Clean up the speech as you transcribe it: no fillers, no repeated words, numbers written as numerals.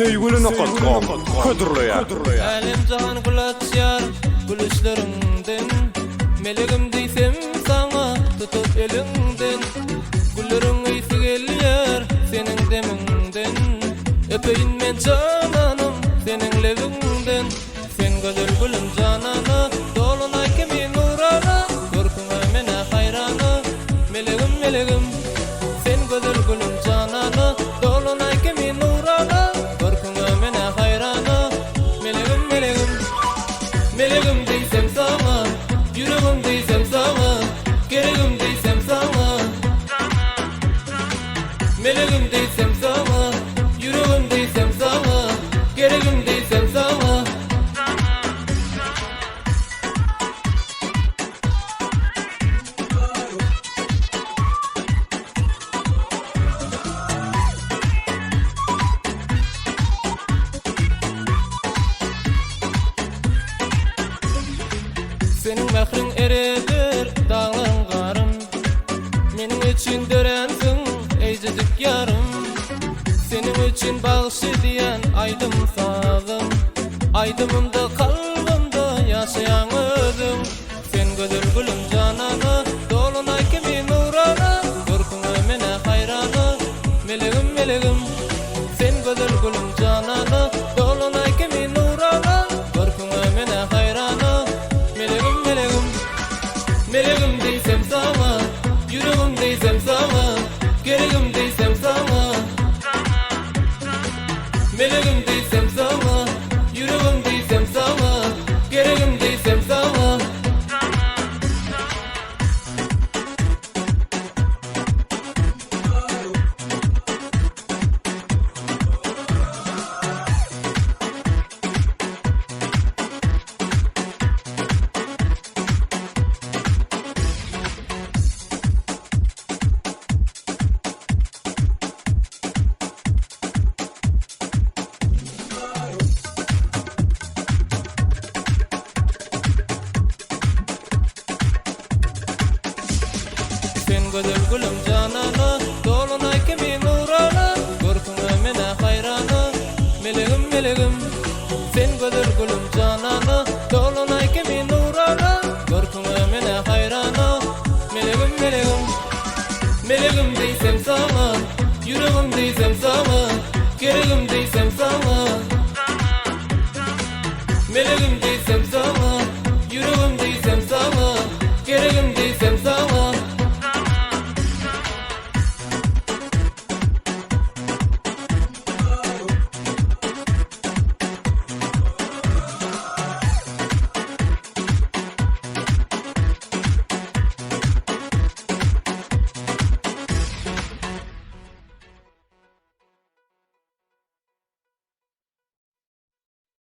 Seygülüne.com ködürleýär. Alim jahan gulaçyar gülüşlerinden melegim diýsem saňa tutup elinden güllerim ýygy gelýär seniň deminden öpeýin men cananym seniň lewiňden sen gözel gülüm janana dolunay kimi nurana görküňe mene hayrana melegim sen gözel gülüm janana dolunay kimi nurana görküňe mene hayrana melegim diýsem saňa yüregim diýsem saňa geregim diýsem saňa melegim diýsem saňa yüregim diýsem saňa geregim diýsem saňa Senin mehrin eredir dağlan garım Menin için dörensin eycecik yarım Senin için bağış ediyen aydım sağım Aydımımda kalbimda yaşayan özüm Sen gözel gülüm canana dolunay kimi nurana Görküňe mene hayrana melegim Sen gözel gülüm canana dolunay kimi nurana Görküňe mene hayrana melegim diýsem saňa yüregim diýsem saňa geregim diýsem saňa melegim diýsem saňa yüregim diýsem saňa geregim diýsem saňa Sen gözel gülüm canana dolunay kimi nurana görküňe mene hayrana melegim Sen gözel gülüm canana dolunay kimi nurana görküňe mene hayrana melegim diýsem saňa yüregim diýsem saňa geregim diýsem saňa melegim diýsem saňa yüregim diýsem saňa geregim diýsem saňa